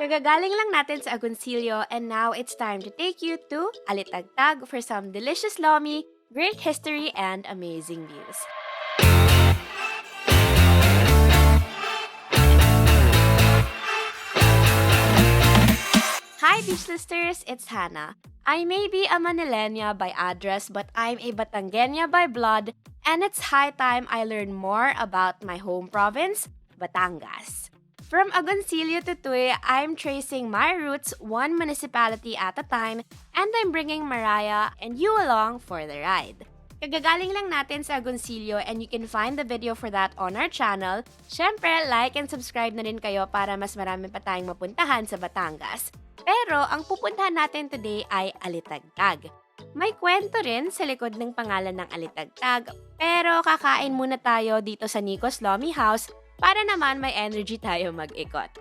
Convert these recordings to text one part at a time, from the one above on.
Kagagaling lang natin sa Agoncillo and now it's time to take you to Alitagtag for some delicious Lomi, great history, and amazing views. Hi beach listeners, it's Hannah. I may be a Manilena by address but I'm a Batangueña by blood and it's high time I learn more about my home province, Batangas. From Agoncillo to Tuy, I'm tracing my roots one municipality at a time and I'm bringing Mariah and you along for the ride. Kagagaling lang natin sa Agoncillo and you can find the video for that on our channel. Syempre, like and subscribe na rin kayo para mas marami pa tayong mapuntahan sa Batangas. Pero ang pupuntahan natin today ay Alitagtag. May kwento rin sa likod ng pangalan ng Alitagtag, pero kakain muna tayo dito sa Nikko's Lomi Haus para naman may energy tayo mag-ikot.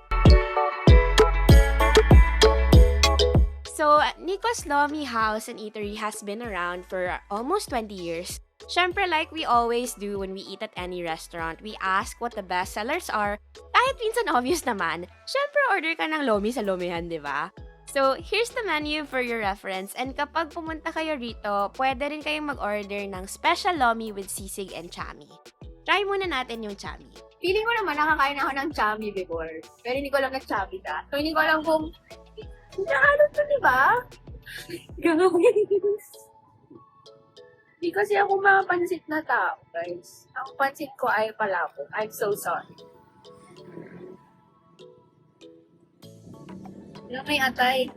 So, Nikko's Lomi Haus and Eatery has been around for almost 20 years. Syempre, like we always do when we eat at any restaurant, we ask what the best sellers are. Kahit minsan obvious naman, syempre order ka ng Lomi sa Lomihan, di ba? So, here's the menu for your reference. And kapag pumunta kayo rito, pwede rin kayong mag-order ng special Lomi with sisig and chami. Try muna natin yung chami. Feeling ko naman nakakain ako ng chami before. Pero hindi ko alam na chami ka. So, hindi ko alam kung ano to, di ba? Guys. Hindi kasi ako mapansit na tao, guys. Ang pansit ko ay palabok. I'm so sorry. May atay.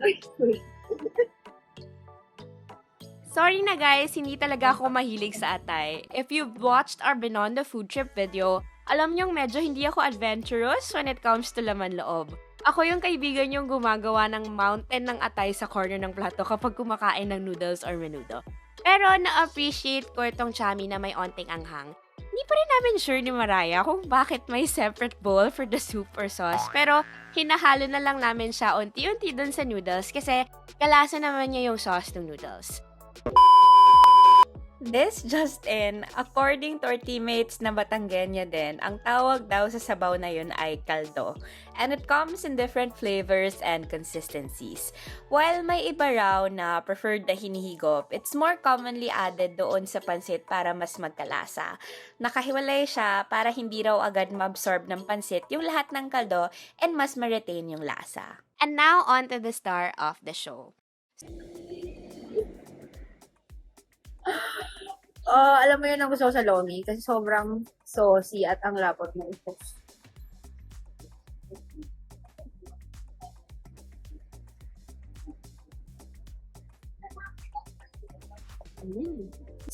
Sorry na guys, hindi talaga ako mahilig sa atay. If you've watched our Beyond the Food Trip video, alam niyong medyo hindi ako adventurous when it comes to laman loob. Ako yung kaibigan yung gumagawa ng mountain ng atay sa corner ng plato kapag kumakain ng noodles or menudo. Pero na-appreciate ko itong chami na may onting anghang. Hindi pa rin namin sure ni Mariah kung bakit may separate bowl for the soup or sauce. Pero hinahalo na lang namin siya unti-unti dun sa noodles kasi kalasa naman niya yung sauce ng noodles. This just in, according to our teammates na Batangueña din, ang tawag daw sa sabaw na yun ay kaldo. And it comes in different flavors and consistencies. While may iba raw na preferred na hinihigop, it's more commonly added doon sa pansit para mas magkalasa. Nakahiwalay siya para hindi raw agad ma-absorb ng pansit yung lahat ng kaldo and mas ma-retain yung lasa. And now on to the star of the show. Alam mo yun ang gusto ko sa Lomi kasi sobrang saucy at ang lapot ng ito.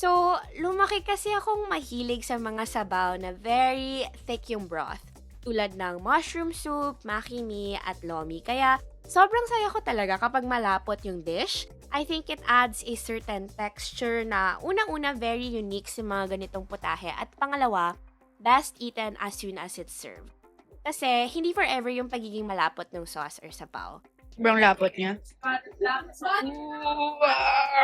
So, lumaki kasi akong mahilig sa mga sabaw na very thick yung broth. Tulad ng mushroom soup, makimi, at lomi. Kaya, sobrang saya ko talaga kapag malapot yung dish. I think it adds a certain texture na unang-una very unique sa mga ganitong putahe. At pangalawa, best eaten as soon as it's served. Kasi, hindi forever yung pagiging malapot ng sauce or sabaw. Sobrang lapot niya.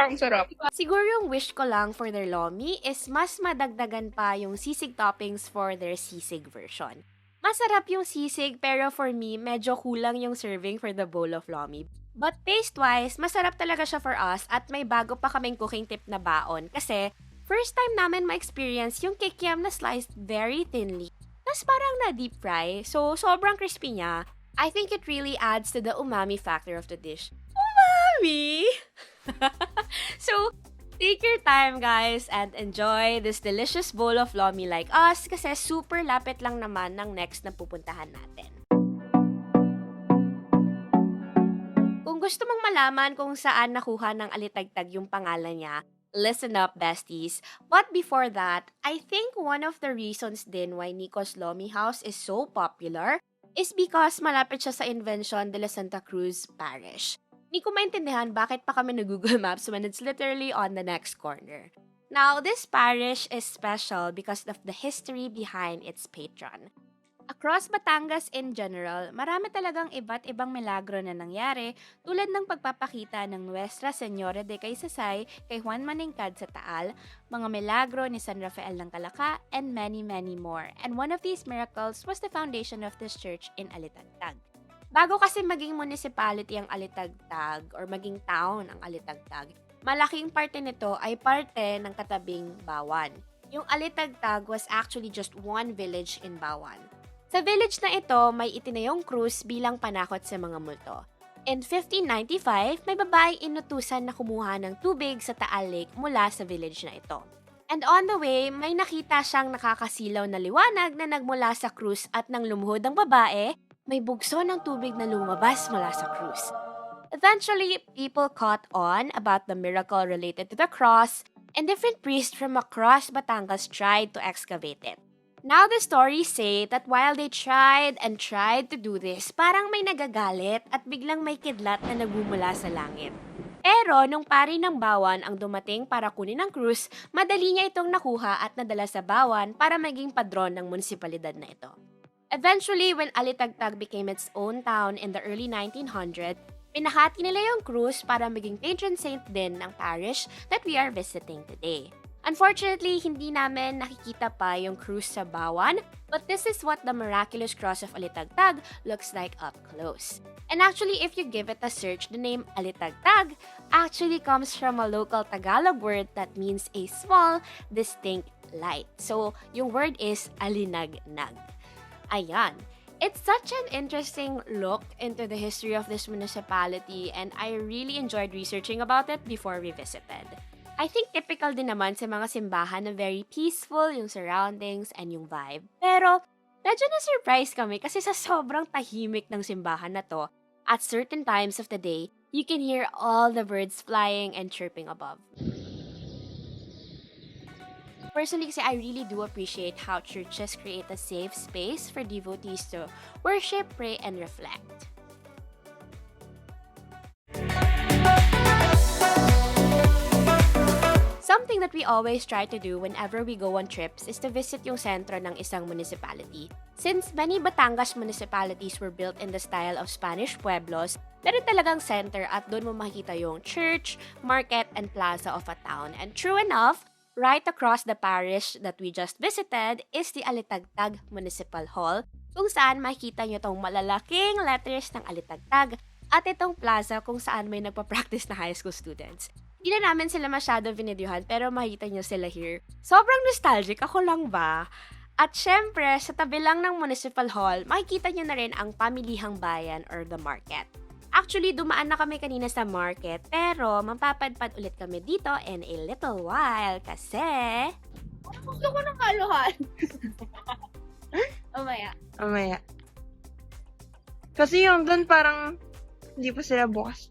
Ang sarap. Siguro yung wish ko lang for their lomi is mas madagdagan pa yung sisig toppings for their sisig version. Masarap yung sisig pero for me, medyo kulang yung serving for the bowl of lomi. But taste-wise, masarap talaga siya for us at may bago pa kaming cooking tip na baon kasi first time namin ma-experience yung kikiam na sliced very thinly. Tapos parang na-deep fry, so sobrang crispy niya. I think it really adds to the umami factor of the dish. Umami! So, take your time guys and enjoy this delicious bowl of lomi like us kasi super lapit lang naman ng next na pupuntahan natin. Kung gusto mong malaman kung saan nakuha ng Alitagtag yung pangalan niya, listen up, besties. But before that, I think one of the reasons din why Nikko's Lomi House is so popular is because malapit siya sa Invencion Dela Sta Cruz Parish. Hindi ko maintindihan bakit pa kami nag-Google Maps when it's literally on the next corner. Now, this parish is special because of the history behind its patron. Across Batangas in general, marami talagang iba't ibang milagro na nangyari tulad ng pagpapakita ng Nuestra Señora de Caysasay kay Juan Maningkad sa Taal, mga milagro ni San Rafael ng Calaca, and many, many more. And one of these miracles was the foundation of this church in Alitagtag. Bago kasi maging municipality ang Alitagtag or maging town ang Alitagtag, malaking parte nito ay parte ng katabing Bawan. Yung Alitagtag was actually just one village in Bawan. Sa village na ito, may itinayong krus bilang panakot sa mga multo. In 1595, may babaeng inutusan na kumuha ng tubig sa Taal Lake mula sa village na ito. And on the way, may nakita siyang nakakasilaw na liwanag na nagmula sa krus at nang lumuhod ang babae, may bugso ng tubig na lumabas mula sa krus. Eventually, people caught on about the miracle related to the cross, and different priests from across Batangas tried to excavate it. Now the stories say that while they tried and tried to do this, parang may nagagalit at biglang may kidlat na nagmumula sa langit. Pero nung pari ng Bawan ang dumating para kunin ang krus, madali niya itong nakuha at nadala sa Bawan para maging padron ng munisipalidad na ito. Eventually, when Alitagtag became its own town in the early 1900s, pinahati nila yung krus para maging patron saint din ng parish that we are visiting today. Unfortunately, hindi namin nakikita pa yung krus sa Bawan, but this is what the miraculous cross of Alitagtag looks like up close. And actually, if you give it a search, the name Alitagtag actually comes from a local Tagalog word that means a small, distinct light. So, yung word is alinagnag. Ayan. It's such an interesting look into the history of this municipality, and I really enjoyed researching about it before we visited. I think typical din naman sa mga simbahan na very peaceful yung surroundings and yung vibe. Pero, medyo na-surprise kami kasi sa sobrang tahimik ng simbahan na to, at certain times of the day, you can hear all the birds flying and chirping above. Personally, kasi I really do appreciate how churches create a safe space for devotees to worship, pray, and reflect. Something that we always try to do whenever we go on trips is to visit yung sentro ng isang municipality. Since many Batangas municipalities were built in the style of Spanish pueblos, meron talagang center at doon mo makikita yung church, market, and plaza of a town. And true enough, right across the parish that we just visited is the Alitagtag Municipal Hall, kung saan makikita nyo tong malalaking letters ng Alitagtag at itong plaza kung saan may nagpa-practice na high school students. Hindi na namin sila masyado vinidyohan pero makita nyo sila here. Sobrang nostalgic, ako lang ba? At syempre, sa tabi lang ng Municipal Hall, makikita nyo na rin ang Pamilihang Bayan or the market. Actually, dumaan na kami kanina sa market pero mapapadpad ulit kami dito in a little while kasi... Gusto ko ng kaluhan. Mamaya. Kasi yung doon parang hindi pa sila bukas.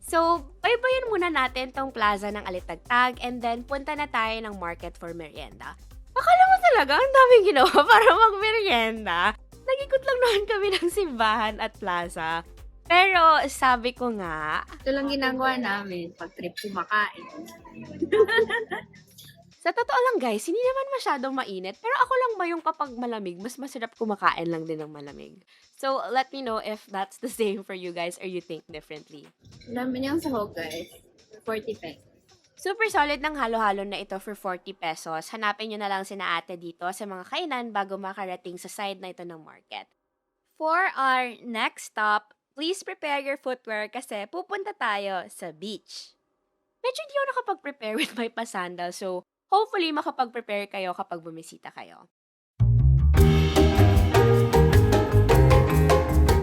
So, baybayin muna natin tong plaza ng Alitagtag and then punta na tayo ng market for merienda. Akala mo talaga ang daming ginawa para mag-merienda. Nag-ikot lang naman kami ng simbahan at plaza. Pero sabi ko nga... Ito lang ginagawa namin pag trip kumakain. Sa totoo lang guys, hindi naman masyadong mainit. Pero ako lang ba yung kapag malamig, mas masarap kumakain lang din ng malamig. So, let me know if that's the same for you guys or you think differently. Namin yung sahog guys. 40 pesos. Super solid ng halo-halo na ito for 40 pesos. Hanapin nyo na lang sina ate dito sa mga kainan bago makarating sa side na ito ng market. For our next stop, please prepare your footwear kasi pupunta tayo sa beach. Medyo hindi ako nakapag-prepare with my pasandal, so hopefully makapag-prepare kayo kapag bumisita kayo.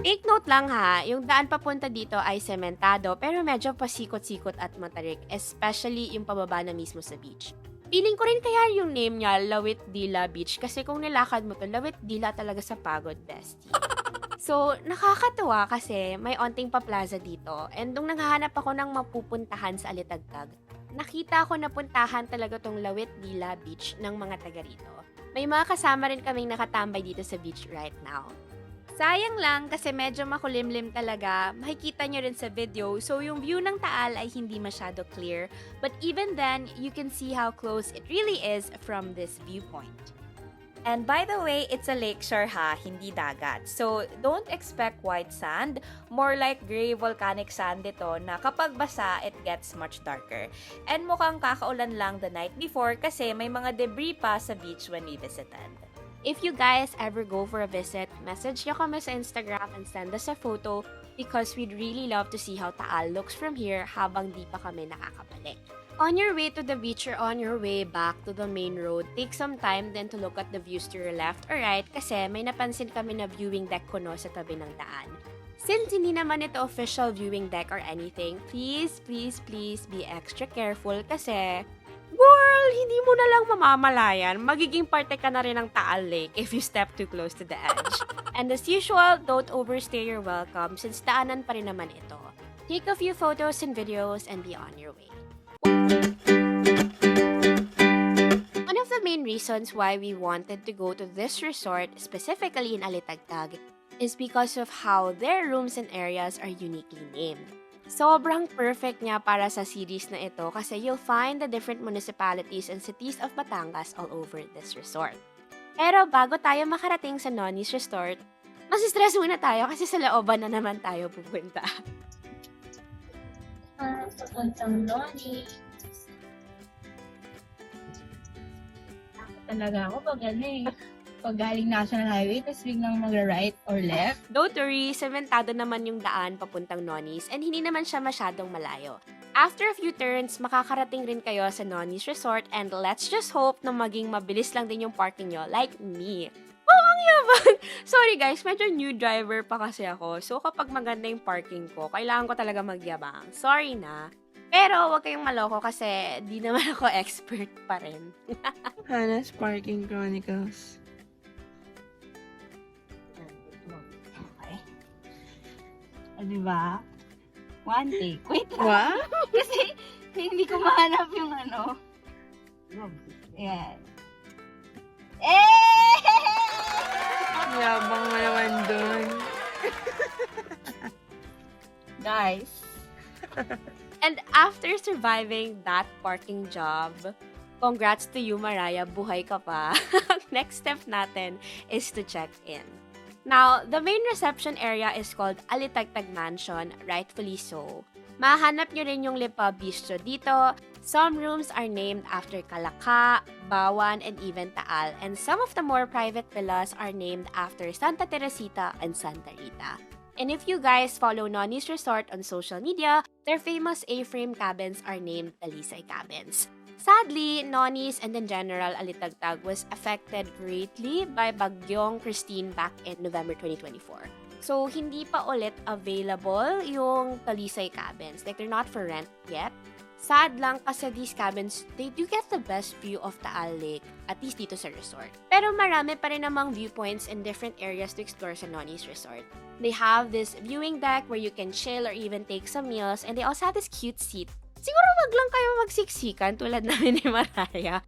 Take note lang ha, yung daan papunta dito ay sementado pero medyo pasikot-sikot at matarik, especially yung pababa na mismo sa beach. Feeling ko rin kaya yung name niya, Lawit Dila Beach, kasi kung nilakad mo to, Lawit Dila talaga sa pagod, bestie. So, nakakatuwa kasi may onting pa-plaza dito and nung naghahanap ako ng mapupuntahan sa Alitagtag, nakita ko na puntahan talaga tong Lawit Dila Beach ng mga taga rito. May mga kasama rin kaming nakatambay dito sa beach right now. Sayang lang kasi medyo makulimlim talaga, makikita nyo rin sa video, so yung view ng Taal ay hindi masyado clear, but even then, you can see how close it really is from this viewpoint. And by the way, it's a lakeshore ha, hindi dagat. So, don't expect white sand. More like gray volcanic sand ito na kapag basa, it gets much darker. And mukhang kakaulan lang the night before kasi may mga debris pa sa beach when we visited. If you guys ever go for a visit, message nyo kami sa Instagram and send us a photo because we'd really love to see how Taal looks from here habang di pa kami nakakabalik. On your way to the beach or on your way back to the main road, take some time then to look at the views to your left or right kasi may napansin kami na viewing deck kuno sa tabi ng daan. Since hindi naman ito official viewing deck or anything, please be extra careful kasi girl, hindi mo na lang mamamalayan. Magiging parte ka na rin ng Taal Lake if you step too close to the edge. And as usual, don't overstay your welcome since daanan pa rin naman ito. Take a few photos and videos and be on your way. One of the main reasons why we wanted to go to this resort, specifically in Alitagtag, is because of how their rooms and areas are uniquely named. Sobrang perfect niya para sa series na ito kasi you'll find the different municipalities and cities of Batangas all over this resort. Pero bago tayo makarating sa Noni's Resort, masistress muna tayo kasi sa looban na naman tayo pupunta. Papuntang Noni. Talaga ako pag pag galing National Highway, tapos biglang magra-right or left. Don't worry, sementado naman yung daan papuntang Noni's and hindi naman siya masyadong malayo. After a few turns, makakarating rin kayo sa Noni's Resort and let's just hope na maging mabilis lang din yung parking nyo like me. Oh, ang yabang! Sorry guys, medyo new driver pa kasi ako. So kapag maganda yung parking ko, kailangan ko talaga magyabang. Sorry na. Pero huwag kayong maloko kasi di naman ako expert pa rin. Hannah's Parking Chronicles. Okay. Diba? One take. Wait lang. Wow! Kasi hindi ko mahanap yung ano. Yan. Eh! Yabang mo naman dun. Guys. And after surviving that parking job, congrats to you, Mariah. Buhay ka pa. Next step natin is to check in. Now, the main reception area is called Alitagtag Mansion, rightfully so. Mahanap nyo rin yung Lipa Bistro dito. Some rooms are named after Kalaka, Bayan, and even Taal. And some of the more private villas are named after Santa Teresita and Santa Rita. And if you guys follow Noni's Resort on social media, their famous A-frame cabins are named Talisay Cabins. Sadly, Noni's and in general Alitagtag was affected greatly by Bagyong Christine back in November 2024. So, hindi pa ulit available yung Talisay Cabins. Like, they're not for rent yet. Sad lang kasi these cabins, they do get the best view of Taal Lake, at least dito sa resort. Pero marami pa rin namang viewpoints and different areas to explore sa Noni's Resort. They have this viewing deck where you can chill or even take some meals, and they also have this cute seat. Siguro wag lang kayo magsiksikan tulad namin ni Mariah.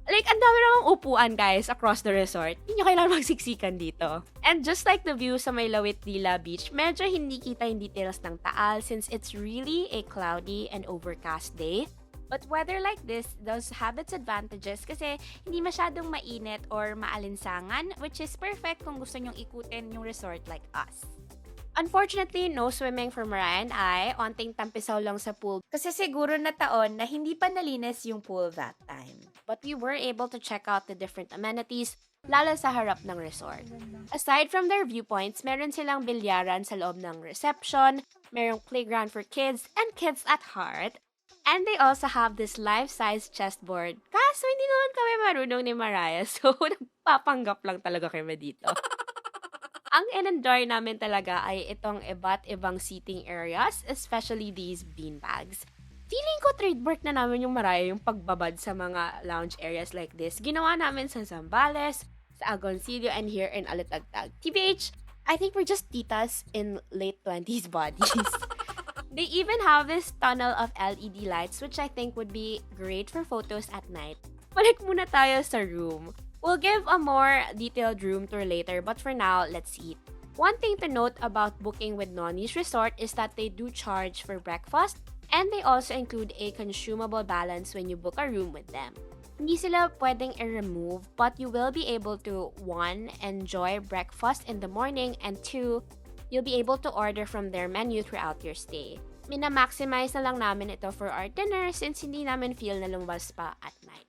Like, ang dami namang upuan, guys, across the resort. Hindi nyo kailangan magsiksikan dito. And just like the view sa may Lawit Dila Beach, medyo hindi kita yung details ng Taal since it's really a cloudy and overcast day. But weather like this does have its advantages kasi hindi masyadong mainit or maalinsangan, which is perfect kung gusto nyong ikutin yung resort like us. Unfortunately, no swimming for Mariah and I. Onting tampisaw lang sa pool. Kasi siguro na taon na hindi pa nalinis yung pool that time. But we were able to check out the different amenities, lalo sa harap ng resort. Aside from their viewpoints, meron silang bilyaran sa loob ng reception, merong playground for kids and kids at heart, and they also have this life-size chessboard. Kaso hindi naman kami marunong ni Mariah, so nagpapanggap lang talaga kami dito. Ang in-enjoy namin talaga ay itong iba't ibang seating areas, especially these beanbags. Feeling ko trademark na namin yung Mariah yung pagbabad sa mga lounge areas like this. Ginawa namin sa Zambales, sa Agoncillo, and here in Alitagtag. TBH, I think we're just titas in late 20s bodies. They even have this tunnel of LED lights which I think would be great for photos at night. Balik muna tayo sa room. We'll give a more detailed room tour later, but for now, let's eat. One thing to note about booking with Noni's Resort is that they do charge for breakfast, and they also include a consumable balance when you book a room with them. Hindi sila pwedeng i-remove, but you will be able to 1. Enjoy breakfast in the morning, and 2. You'll be able to order from their menu throughout your stay. Mina-maximize na lang namin ito for our dinner since hindi namin feel na lumabas pa at night.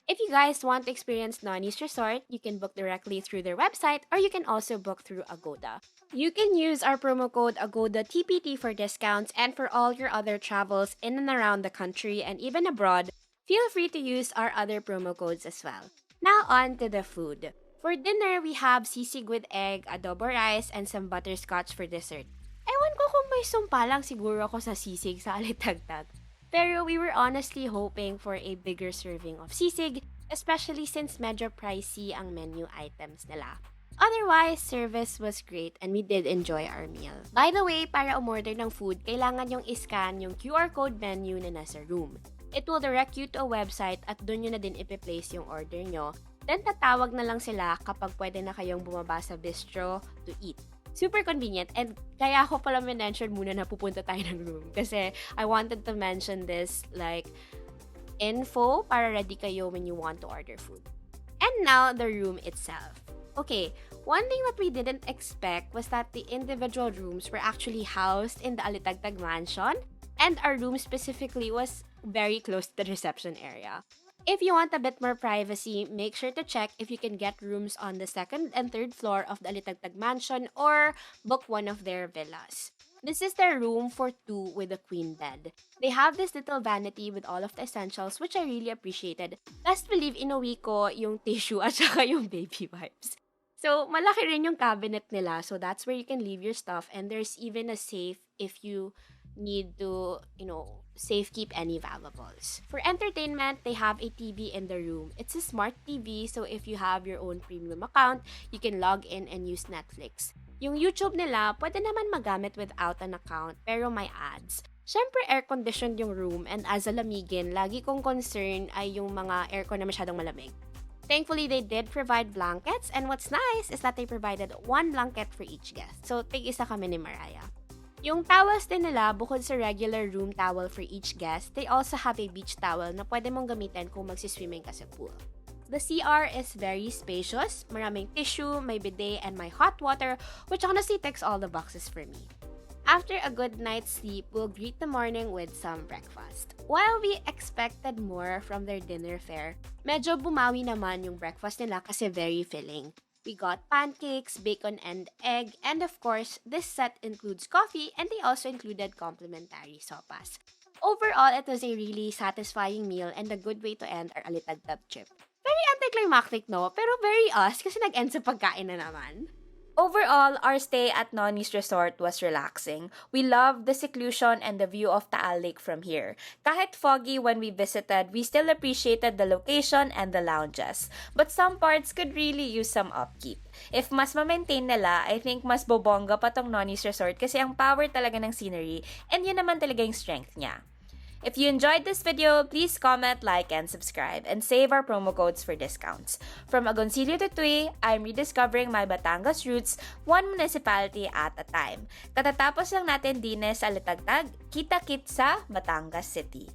If you guys want to experience Noni's Resort, you can book directly through their website or you can also book through Agoda. You can use our promo code AGODATPT for discounts, and for all your other travels in and around the country and even abroad, feel free to use our other promo codes as well. Now on to the food. For dinner, we have sisig with egg, adobo rice, and some butterscotch for dessert. Ewan ko kung may sumpa lang siguro ako sa sisig sa Alitagtag. Pero we were honestly hoping for a bigger serving of sisig, especially since medyo pricey ang menu items nila. Otherwise, service was great and we did enjoy our meal. By the way, para umorder ng food, kailangan yung iscan yung QR code menu na nasa room. It will direct you to a website at doon nyo na din ipi-place yung order nyo. Then tatawag na lang sila kapag pwede na kayong bumaba sa bistro to eat. Super convenient, and kaya ako pala mention muna na pupunta tayo ng room kasi I wanted to mention this like info para ready kayo when you want to order food. And now, the room itself. Okay, one thing that we didn't expect was that the individual rooms were actually housed in the Alitagtag mansion, and our room specifically was very close to the reception area. If you want a bit more privacy, make sure to check if you can get rooms on the second and third floor of the Alitagtag mansion or book one of their villas. This is their room for two with a queen bed. They have this little vanity with all of the essentials, which I really appreciated. Last believe inuwi ko yung tissue at saka yung baby wipes. So, malaki rin yung cabinet nila, so that's where you can leave your stuff, and there's even a safe if you need to, safe keep any valuables. For entertainment, they have a TV in the room. It's a smart TV, so if you have your own premium account, you can log in and use Netflix. Yung YouTube nila, pwede naman magamit without an account, pero may ads. Syempre, air-conditioned yung room, and as a lamigin, lagi kong concern ay yung mga aircon na masyadong malamig. Thankfully, they did provide blankets, and what's nice is that they provided one blanket for each guest. So, tig-isa kami ni Mariah. Yung towels din nila, bukod sa regular room towel for each guest, they also have a beach towel na pwede mong gamitin kung magsiswimming ka sa pool. The CR is very spacious, maraming tissue, may bidet, and may hot water, which honestly ticks all the boxes for me. After a good night's sleep, we'll greet the morning with some breakfast. While we expected more from their dinner fare, medyo bumawi naman yung breakfast nila kasi very filling. We got pancakes, bacon and egg, and of course, this set includes coffee, and they also included complimentary sopas. Overall, it was a really satisfying meal and a good way to end our Alitagtag trip. Very anticlimactic, no? Pero very us kasi nag-end sa pagkain na naman. Overall, our stay at Noni's Resort was relaxing. We loved the seclusion and the view of Taal Lake from here. Kahit foggy when we visited, we still appreciated the location and the lounges. But some parts could really use some upkeep. If mas ma-maintain nila, I think mas bobongga pa tong Noni's Resort kasi ang power talaga ng scenery, and yun naman talaga yung strength niya. If you enjoyed this video, please comment, like, and subscribe, and save our promo codes for discounts. From Agoncillo to Tui, I'm rediscovering my Batangas roots, one municipality at a time. Katatapos lang natin din sa Alitagtag, kita-kit sa Batangas City.